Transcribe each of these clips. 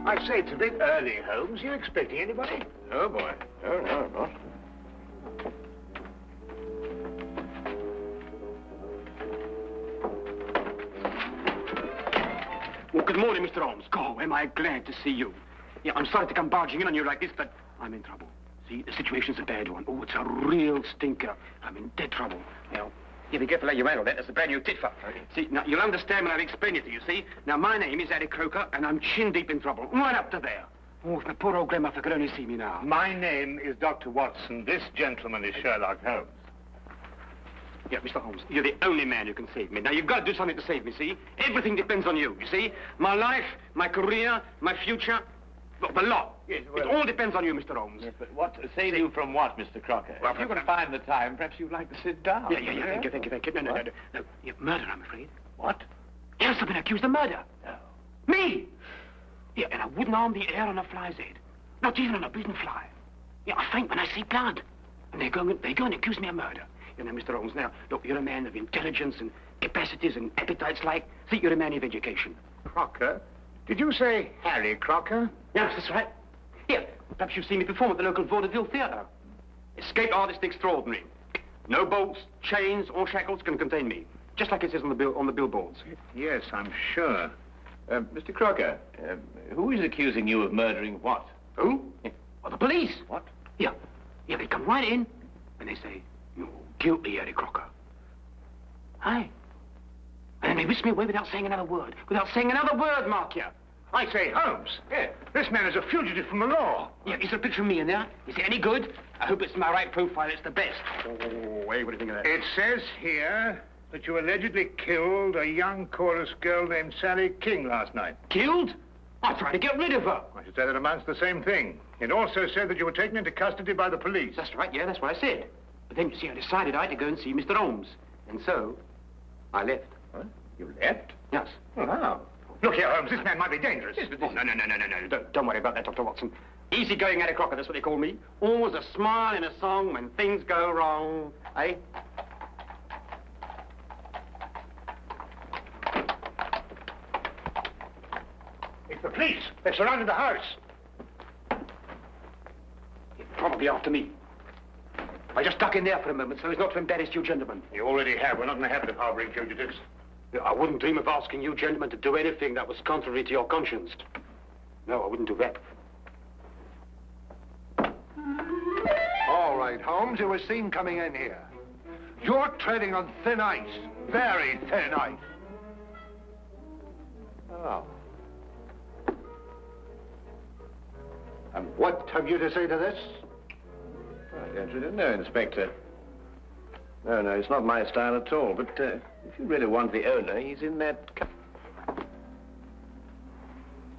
I say, it's a bit early, Holmes. You expecting anybody? No, boy. No, not. Well, good morning, Mr. Holmes. God, am I glad to see you. Yeah, I'm sorry to come barging in on you like this, but I'm in trouble. See, the situation's a bad one. Oh, it's a real stinker. I'm in dead trouble. Now, yeah, be careful how you handle that. That's a brand new tit for. Okay. See, now, you'll understand when I've explained it to you, see? Now, my name is Harry Crocker, and I'm chin-deep in trouble. Right up to there. Oh, if my poor old grandmother could only see me now. My name is Dr. Watson. This gentleman is Sherlock Holmes. Yeah, Mr. Holmes, you're the only man who can save me. Now, you've got to do something to save me, see? Everything depends on you, you see? My life, my career, my future, the lot. Yes, well, it all depends on you, Mr. Holmes. Yes, but what save you from what, Mr. Crocker? Well, if you can find the time, perhaps you'd like to sit down. Yeah. Thank you. No. Yeah, murder, I'm afraid. What? Yes, I've been accused of murder. No. Me! Yeah, and I wouldn't harm the air on a fly's head. Not even on a beaten fly. Yeah, I faint when I see blood. And they go and accuse me of murder. You know, Mr. Holmes, now, look, you're a man of intelligence and capacities and appetites like. See, you're a man of education. Crocker? Did you say Harry Crocker? Yes, that's right. Here, perhaps you've seen me perform at the local vaudeville theatre. Escape artist extraordinary. No bolts, chains, or shackles can contain me. Just like it says on the billboards. Yes, I'm sure. Mr. Crocker, who is accusing you of murdering what? Who? Well, the police. What? Yeah, they come right in, and they say, you're guilty, Harry Crocker. Aye. And then they whisk me away without saying another word. Mark you. I say, Holmes. Yeah. This man is a fugitive from the law. Yeah, is there a picture of me in there? Is it any good? I hope it's my right profile. It's the best. Oh, wait, what do you think of that? It says here that you allegedly killed a young chorus girl named Sally King last night. Killed? I tried to get rid of her. I should say that amounts to the same thing. It also said that you were taken into custody by the police. That's right, yeah, that's what I said. But then, you see, I decided I had to go and see Mr. Holmes. And so, I left. What? You left? Yes. Oh, how? Look here, Holmes, this man might be dangerous. Yes, but no. Don't worry about that, Dr. Watson. Easy-going Harry Crocker, that's what they call me. Always a smile and a song when things go wrong. Eh? It's the police. They've surrounded the house. Probably after me. I just duck in there for a moment so as not to embarrass you gentlemen. You already have. We're not in the habit of harboring fugitives. I wouldn't dream of asking you gentlemen to do anything that was contrary to your conscience. No, I wouldn't do that. All right, Holmes, you were seen coming in here. You're treading on thin ice. Very thin ice. Oh. And what have you to say to this? I don't really know, Inspector. No, it's not my style at all. But if you really want the owner, he's in that...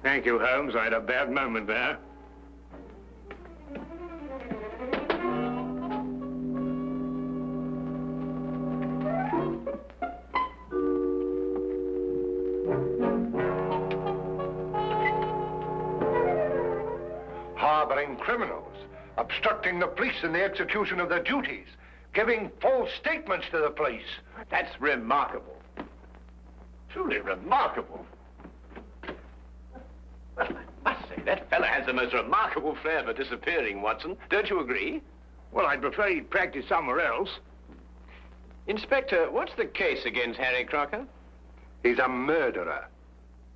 Thank you, Holmes. I had a bad moment there. Harboring criminals, obstructing the police in the execution of their duties, giving false statements to the police. That's remarkable. Truly remarkable. Well, I must say, that fella has the most remarkable flair for disappearing, Watson. Don't you agree? Well, I'd prefer he'd practice somewhere else. Inspector, what's the case against Harry Crocker? He's a murderer.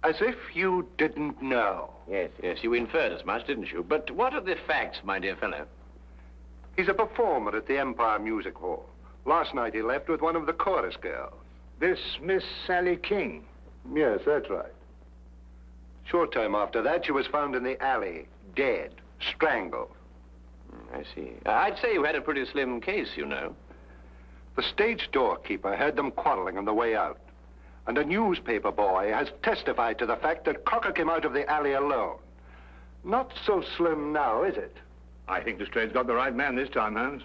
As if you didn't know. Yes, you inferred as much, didn't you? But what are the facts, my dear fellow? He's a performer at the Empire Music Hall. Last night he left with one of the chorus girls. This Miss Sally King? Yes, that's right. Short time after that, she was found in the alley, dead, strangled. I see. I'd say you had a pretty slim case, you know. The stage doorkeeper heard them quarreling on the way out. And a newspaper boy has testified to the fact that Crocker came out of the alley alone. Not so slim now, is it? I think the straight's got the right man this time, Holmes.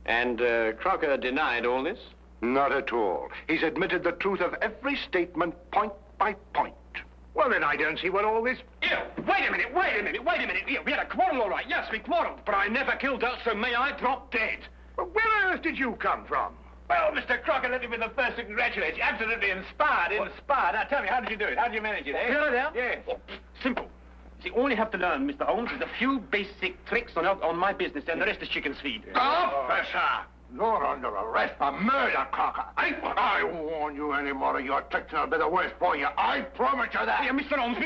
And Crocker denied all this? Not at all. He's admitted the truth of every statement, point by point. Well, then I don't see what all this... Here, wait a minute. Here, we had a quarrel, all right. Yes, we quarreled. But I never killed her, so may I drop dead. Well, where on earth did you come from? Well, Mr. Crocker, let me be the first to congratulate you. Absolutely inspired, inspired. Now, tell me, how did you do it? How did you manage it, eh? Yes. Oh, simple. See, all you have to learn, Mr. Holmes, is a few basic tricks on my business, and the rest is chicken's feed. Officer! You're under arrest for murder, Crocker. I won't warn you any more of your tricks, and I'll be the worse for you. I promise you that. Yeah, Mr. Holmes,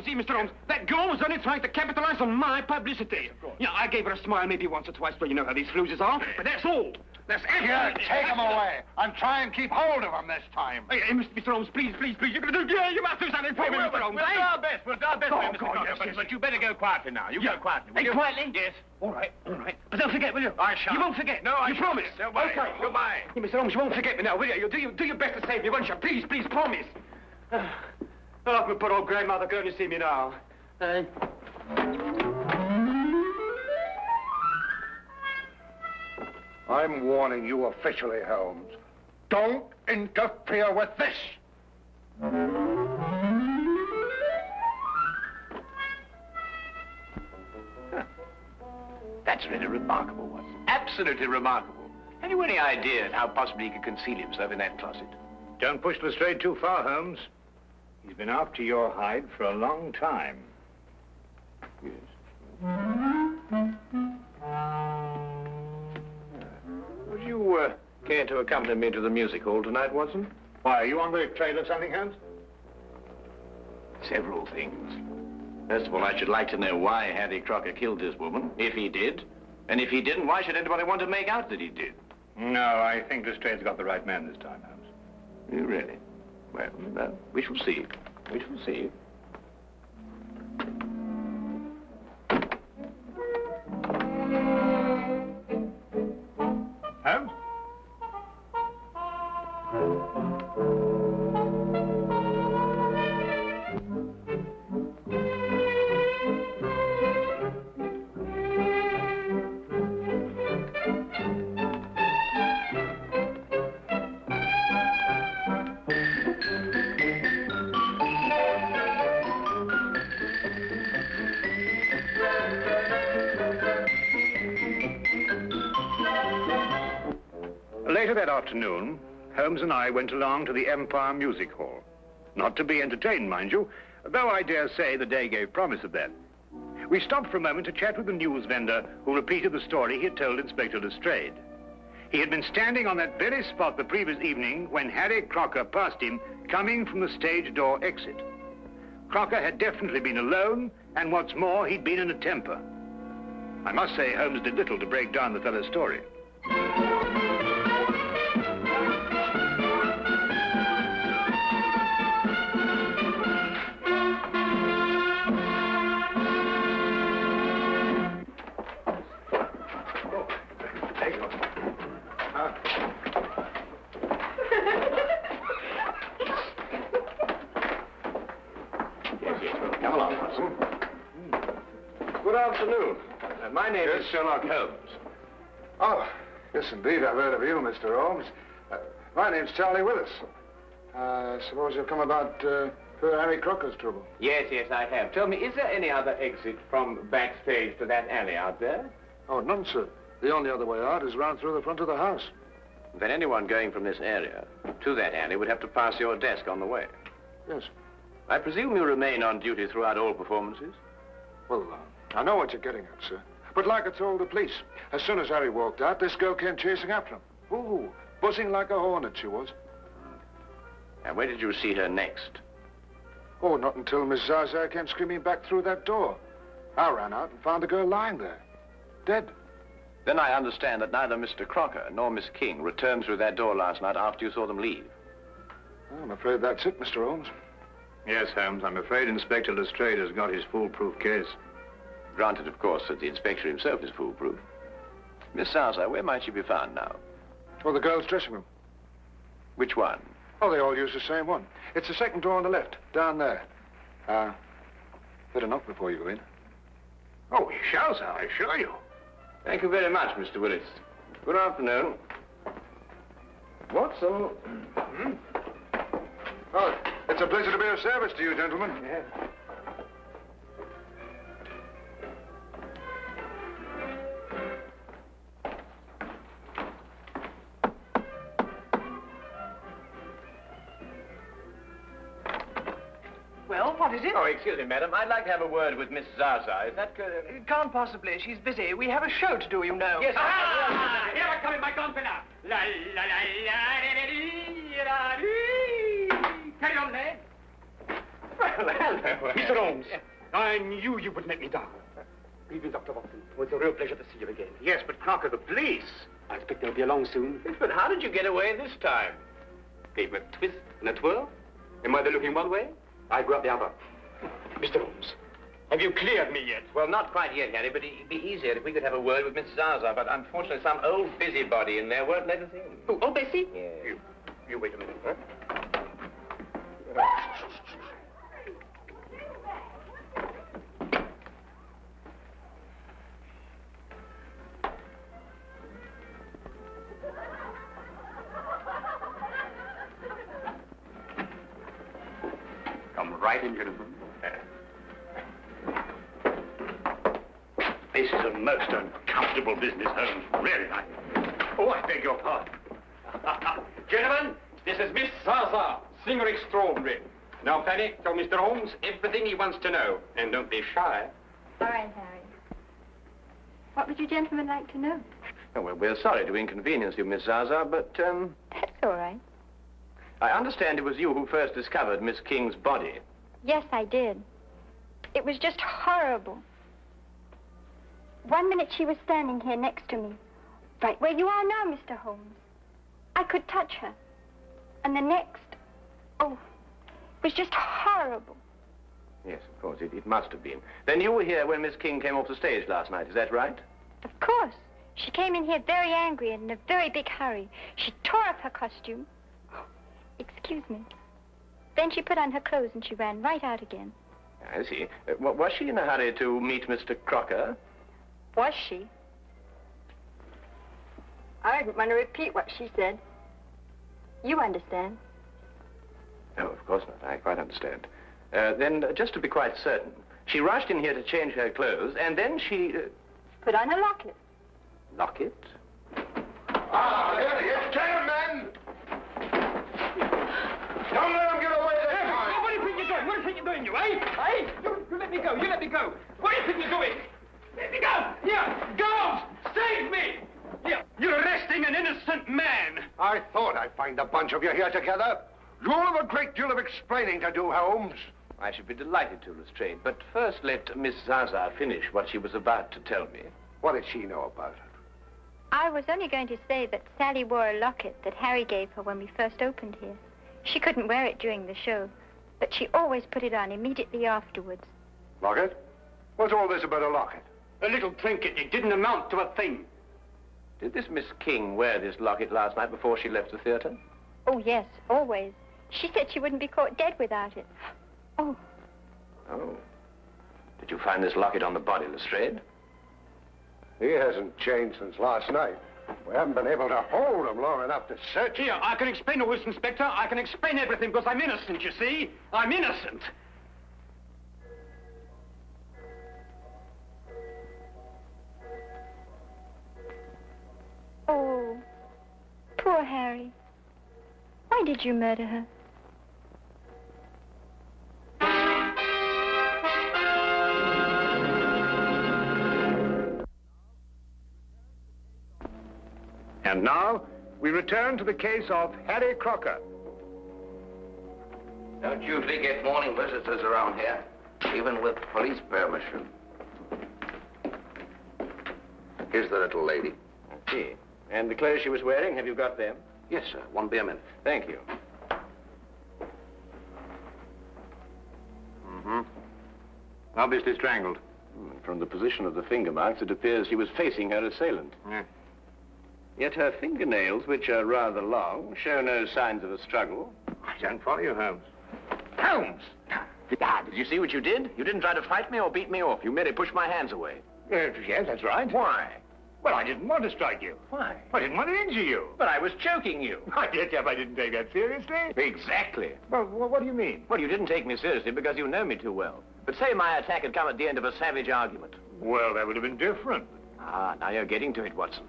see, Mr. Holmes, that girl was only trying to capitalize on my publicity. Yeah, I gave her a smile maybe once or twice, but you know how these floozes are. But that's all. That's absolutely... Here, take him away, and try and keep hold of him this time. Hey, Mr. Holmes, please, you're going to do... Yeah, you must do something for me, Mr. Holmes. We'll do our best, Oh, Mr. Crocker, yes. but you better go quietly now. You go quietly. Hey, quietly? Yes. All right. But don't forget, will you? I shan't. You won't forget. No, I You shan't. promise? Don't worry. Okay. Goodbye. Hey, Mr. Holmes, you won't forget me now, will you? You'll do your best to save me, won't you? Please, promise. Oh, poor old grandmother, go and see me now. I'm warning you officially, Holmes. Don't interfere with this. That's really remarkable, Watson. Absolutely remarkable. Have you any idea how possibly he could conceal himself in that closet? Don't push Lestrade too far, Holmes. He's been after your hide for a long time. Yes. Would you care to accompany me to the music hall tonight, Watson? Why, are you on the trail of something, Holmes? Several things. First of all, I should like to know why Harry Crocker killed this woman, if he did. And if he didn't, why should anybody want to make out that he did? No, I think Lestrade's got the right man this time, Holmes. You really? Well, we shall see. We shall see. Holmes? Later that afternoon, Holmes and I went along to the Empire Music Hall. Not to be entertained, mind you, though I dare say the day gave promise of that. We stopped for a moment to chat with the news vendor who repeated the story he had told Inspector Lestrade. He had been standing on that very spot the previous evening when Harry Crocker passed him coming from the stage door exit. Crocker had definitely been alone, and what's more, he'd been in a temper. I must say Holmes did little to break down the fellow's story. Come along, Watson. Good afternoon. My name is Sherlock Holmes. Oh, yes, indeed. I've heard of you, Mr. Holmes. My name's Charlie Willis. Suppose you've come about poor Harry Crocker's trouble. Yes, I have. Tell me, is there any other exit from backstage to that alley out there? Oh, none, sir. The only other way out is round through the front of the house. Then anyone going from this area to that alley would have to pass your desk on the way. Yes. I presume you remain on duty throughout all performances? Well, I know what you're getting at, sir. But like I told the police, as soon as Harry walked out, this girl came chasing after him. Ooh, buzzing like a hornet she was. And where did you see her next? Oh, not until Miss Zaza came screaming back through that door. I ran out and found the girl lying there, dead. Then I understand that neither Mr. Crocker nor Miss King returned through that door last night after you saw them leave. I'm afraid that's it, Mr. Holmes. Yes, Holmes, I'm afraid Inspector Lestrade has got his foolproof case. Granted, of course, that the inspector himself is foolproof. Miss Zaza, where might she be found now? Oh, the girl's dressing room. Which one? Oh, they all use the same one. It's the second door on the left, down there. Better knock before you go in. Oh, we shall, sir, I assure you. Thank you very much, Mr. Willis. Good afternoon. Watson. Oh, it's a pleasure to be of service to you, gentlemen. Yes. Well, what is it? Oh, excuse me, madam. I'd like to have a word with Miss Zaza. Is that good? Can't possibly. She's busy. We have a show to do, you know. Yes, Here I come in my gonfalon. La la la la la. Carry on, lad. Well, hello. Mr. Holmes, I knew you would let me down. Even Dr. Watson, it was a real pleasure to see you again. Yes, but Crocker, the police. I expect they'll be along soon. But how did you get away this time? Gave him a twist and a twirl. Am I looking one way? I go up the other. Mr. Holmes, have you cleared me yet? Well, not quite yet, Harry, but it'd be easier if we could have a word with Miss Zaza. But unfortunately, some old busybody in there won't let us in. Oh, old Bessie? Yes. You wait a minute, huh? Come right in, gentlemen. This is a most uncomfortable business, Holmes. Really, Oh, I beg your pardon. Gentlemen, this is Miss Zaza, singer extraordinary. Now, Fanny, tell Mr. Holmes everything he wants to know. And don't be shy. All right, Harry. What would you gentlemen like to know? Oh, well, we're sorry to inconvenience you, Miss Zaza, but, That's all right. I understand it was you who first discovered Miss King's body. Yes, I did. It was just horrible. 1 minute she was standing here next to me, right where you are now, Mr. Holmes. I could touch her. And the next, oh, it was just horrible. Yes, of course, it must have been. Then you were here when Miss King came off the stage last night, is that right? Of course. She came in here very angry and in a very big hurry. She tore up her costume. Excuse me. Then she put on her clothes and she ran right out again. I see. Was she in a hurry to meet Mr. Crocker? Was she? I didn't want to repeat what she said. You understand? No, of course not. I quite understand. Then, just to be quite certain, she rushed in here to change her clothes, and then she... Put on her locket. Locket? Ah, there he is. Gentlemen! Don't let him get away this time. What do you think you're doing? What do you think you're doing, you, eh? You let me go. You let me go. What do you think you're doing? Let me go. Here, girls, save me. Here, you're arresting an innocent man. I thought I'd find a bunch of you here together. You'll have a great deal of explaining to do, Holmes. I should be delighted to, Lestrade. But first, let Miss Zaza finish what she was about to tell me. What did she know about it? I was only going to say that Sally wore a locket that Harry gave her when we first opened here. She couldn't wear it during the show, but she always put it on immediately afterwards. Locket? What's all this about a locket? A little trinket. It didn't amount to a thing. Did this Miss King wear this locket last night before she left the theater? Oh, yes, always. She said she wouldn't be caught dead without it. Oh. Oh. Did you find this locket on the body, Lestrade? He hasn't changed since last night. We haven't been able to hold him long enough to search him. Here, I can explain all this, Inspector. I can explain everything because I'm innocent, you see. I'm innocent. Oh, poor Harry. Why did you murder her? And now, we return to the case of Harry Crocker. Don't usually get morning visitors around here, even with police permission. Here's the little lady. I see. And the clothes she was wearing, have you got them? Yes, sir. Won't be a minute. Thank you. Obviously strangled. From the position of the finger marks, it appears she was facing her assailant. Yeah. Yet her fingernails, which are rather long, show no signs of a struggle. I don't follow you, Holmes. Holmes! Did you see what you did? You didn't try to fight me or beat me off. You merely pushed my hands away. Yes, that's right. Why? Well, I didn't want to strike you. Why? I didn't want to injure you. But I was choking you. I did, I didn't take that seriously. Exactly. Well, what do you mean? Well, you didn't take me seriously because you know me too well. But say my attack had come at the end of a savage argument. Well, that would have been different. Ah, now you're getting to it, Watson.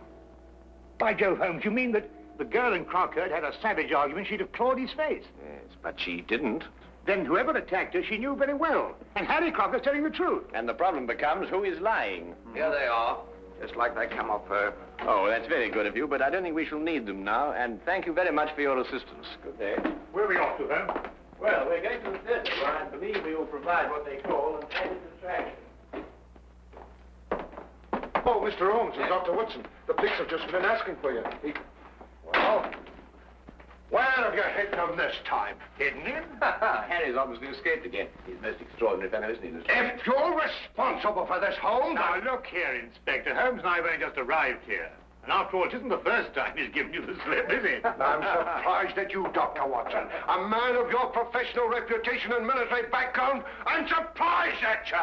By Jove, Holmes, you mean that the girl in Crocker had a savage argument, she'd have clawed his face? Yes, but she didn't. Then whoever attacked her, she knew very well. And Harry Crocker's telling the truth. And the problem becomes who is lying. Here they are, just like they come off her. Oh, that's very good of you, but I don't think we shall need them now. And thank you very much for your assistance. Good day. Where are we off to, Holmes? Well, we're going to the theatre, where I believe we will provide what they call an added attraction. Oh, Mr. Holmes and Dr. Watson. The police have just been asking for you. Well, where have you hidden him this time? Hidden him? Harry's obviously escaped again. He's a most extraordinary fellow, isn't he, Mr. If you're responsible for this, Holmes, Now, look here, Inspector. Holmes and I have only just arrived here. And after all, it isn't the first time he's given you the slip, is it? I'm surprised at you, Dr. Watson. A man of your professional reputation and military background, I'm surprised at you.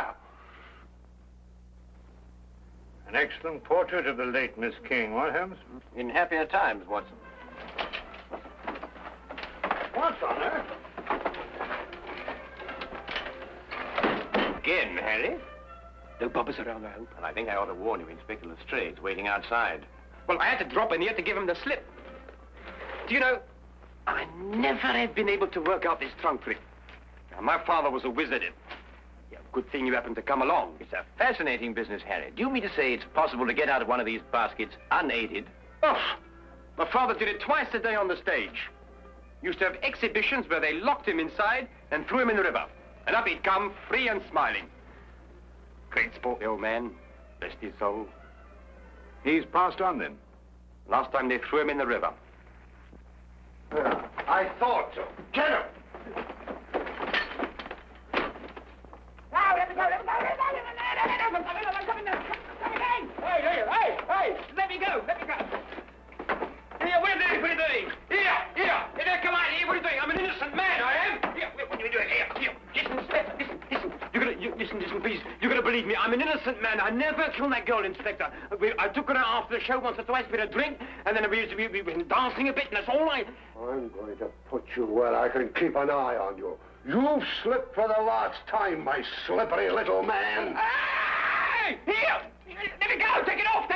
An excellent portrait of the late Miss King, what, Holmes? In happier times, Watson. What's on her? Again, Harry? No bumpers around, I hope. Well, I think I ought to warn you, Inspector Lestrade's waiting outside. Well, I had to drop in here to give him the slip. Do you know, I never have been able to work out this trunk trick. Now, my father was a wizard in. Yeah, good thing you happened to come along. It's a fascinating business, Harry. Do you mean to say it's possible to get out of one of these baskets unaided? Oh, my father did it twice a day on the stage. Used to have exhibitions where they locked him inside and threw him in the river. And up he'd come, free and smiling. Great sport, the old man. Rest his soul. He's passed on, then? Last time they threw him in the river. I thought so. Get him! Hey, let me go. Here, what are you doing? Here, come on, here, what are you doing? I'm an innocent man, I am. Here, what are you doing? Here, listen, Inspector, listen. Listen, please. You're gonna believe me. I'm an innocent man. I never killed that girl, Inspector. I took her out after the show once or twice for a drink, and then we been dancing a bit, and that's all I... I'm going to put you where I can keep an eye on you. You've slipped for the last time, my slippery little man. Hey! Here! Let me go! Take it off!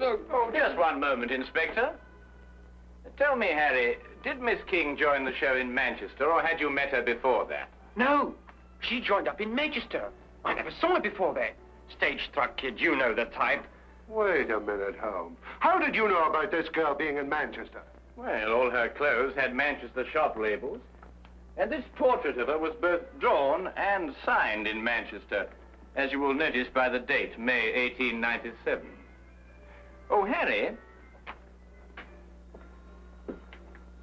Oh, just one moment, Inspector. Tell me, Harry, did Miss King join the show in Manchester, or had you met her before that? No, she joined up in Manchester. I never saw her before that. Stage-struck kid, you know the type. Wait a minute, Holmes. How did you know about this girl being in Manchester? Well, all her clothes had Manchester shop labels. And this portrait of her was both drawn and signed in Manchester, as you will notice by the date, May 1897. Oh, Harry,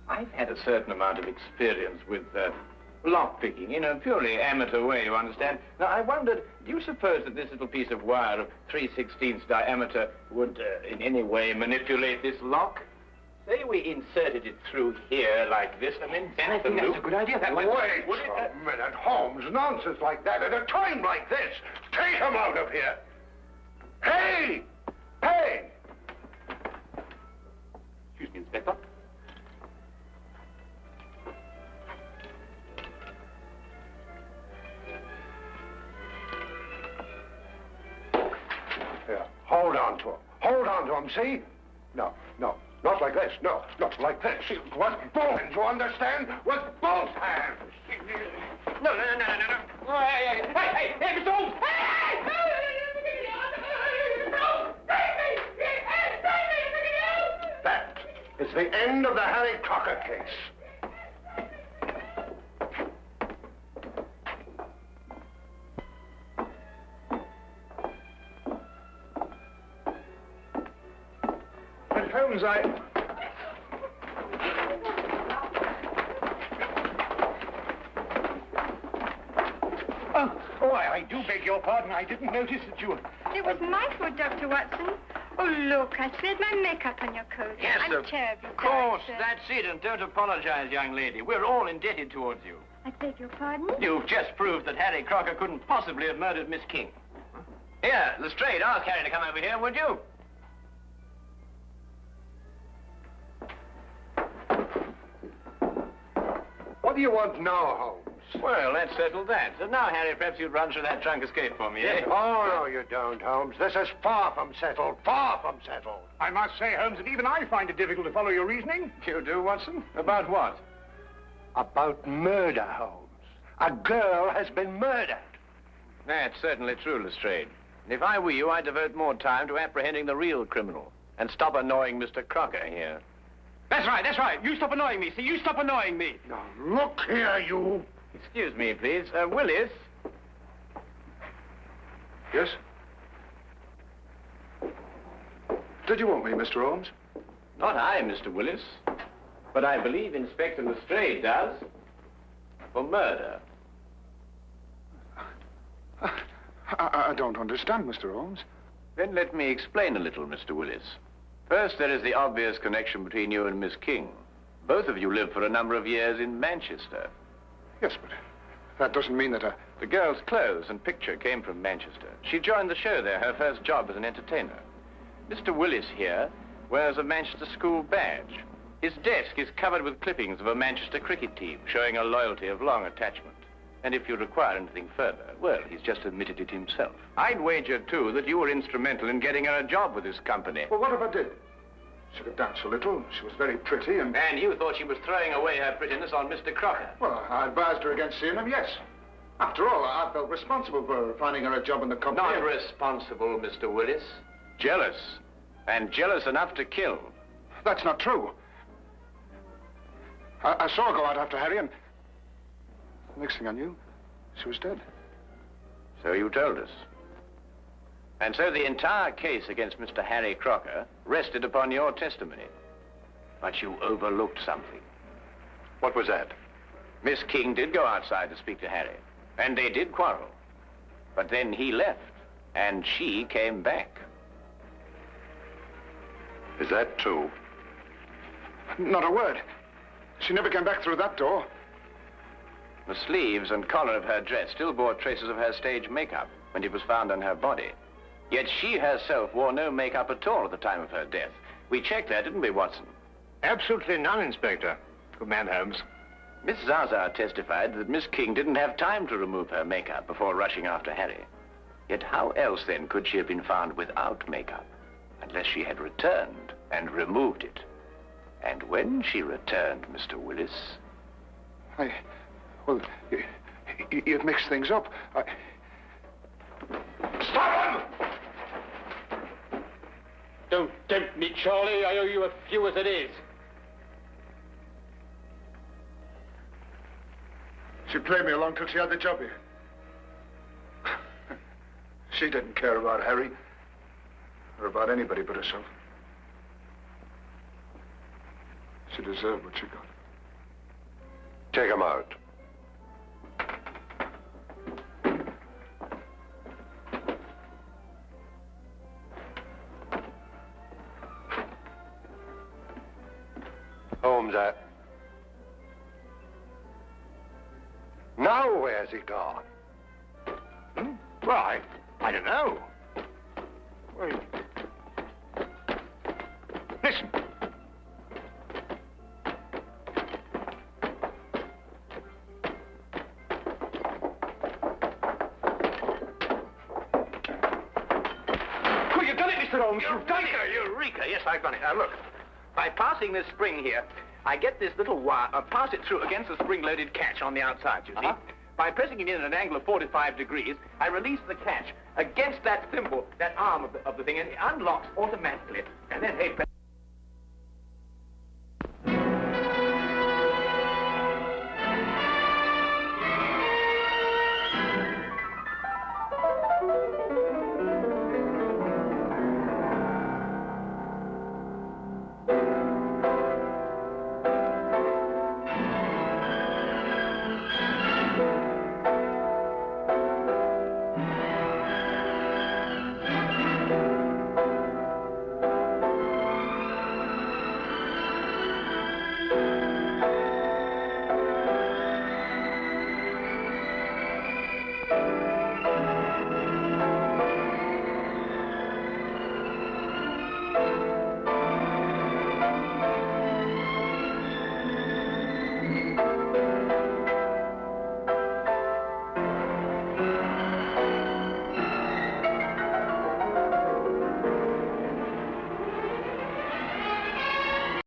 I've had a certain amount of experience with lockpicking in a purely amateur way, you understand. Now, I wondered, do you suppose that this little piece of wire of 3/16 diameter would in any way manipulate this lock? Say we inserted it through here like this and then bent the loop. That's a good idea. That Wait a minute, Holmes. Nonsense like that at a time like this. Take him out of here. Hey! Excuse me, Inspector. Here, hold on to him, see? No, not like this. No, like this. With both hands, you understand? With both hands. No. Hey, Mr. Holmes! Hey! That is the end of the Harry Crocker case. But Holmes, I do beg your pardon. I didn't notice that you were... It was my fault, Dr. Watson. Oh, look, I spilled my makeup on your coat. Yes, I'm terribly of course, sorry, sir. that's it, and don't apologize, young lady. We're all indebted towards you. I beg your pardon? You've just proved that Harry Crocker couldn't possibly have murdered Miss King. Here, Lestrade, ask Harry to come over here, would you? What do you want now, Holmes? Well, let's settle that. So now, Harry, perhaps you'd run through that trunk escape for me, eh? Oh, no, you don't, Holmes. This is far from settled. I must say, Holmes, that even I find it difficult to follow your reasoning. You do, Watson? About what? About murder, Holmes. A girl has been murdered. That's certainly true, Lestrade. And if I were you, I'd devote more time to apprehending the real criminal and stop annoying Mr. Crocker here. That's right, that's right. You stop annoying me. See, you stop annoying me. Now, look here, you. Excuse me, please. Willis? Yes? Did you want me, Mr. Holmes? Not I, Mr. Willis. But I believe Inspector Lestrade does. For murder. I don't understand, Mr. Holmes. Then let me explain a little, Mr. Willis. First, there is the obvious connection between you and Miss King. Both of you lived for a number of years in Manchester. Yes, but that doesn't mean that The girl's clothes and picture came from Manchester. She joined the show there, her first job as an entertainer. Mr. Willis here wears a Manchester school badge. His desk is covered with clippings of a Manchester cricket team, showing a loyalty of long attachment. And if you require anything further, well, he's just admitted it himself. I'd wager, too, that you were instrumental in getting her a job with this company. Well, what if I did? She could dance a little. She was very pretty and... And you thought she was throwing away her prettiness on Mr. Crocker. Well, I advised her against seeing him, yes. After all, I felt responsible for finding her a job in the company. Not responsible, Mr. Willis. Jealous. And jealous enough to kill. That's not true. I saw her go out after Harry, and the next thing I knew, she was dead. So you told us. And so the entire case against Mr. Harry Crocker rested upon your testimony. But you overlooked something. What was that? Miss King did go outside to speak to Harry, and they did quarrel. But then he left, and she came back. Is that true? Not a word. She never came back through that door. The sleeves and collar of her dress still bore traces of her stage makeup when it was found on her body. Yet she herself wore no makeup at all at the time of her death. We checked that, didn't we, Watson? Absolutely none, Inspector. Good man, Holmes. Miss Zaza testified that Miss King didn't have time to remove her makeup before rushing after Harry. Yet how else, then, could she have been found without makeup? Unless she had returned and removed it. And when she returned, Mr. Willis... Well, you've mixed things up. Stop him! Don't tempt me, Charlie. I owe you a few as it is. She played me along till she had the job here. She didn't care about Harry, or about anybody but herself. She deserved what she got. Take him out. Holmes, now where's he gone? Why, I don't know. Well, listen. Oh, you've done it, Mr. Holmes. You've done it. Eureka! Yes, I've done it. Now, look. By passing this spring here, I get this little wire, pass it through against the spring-loaded catch on the outside, you see? By pressing it in at an angle of 45 degrees, I release the catch against that thimble, that arm of the thing, and it unlocks automatically. And then, hey...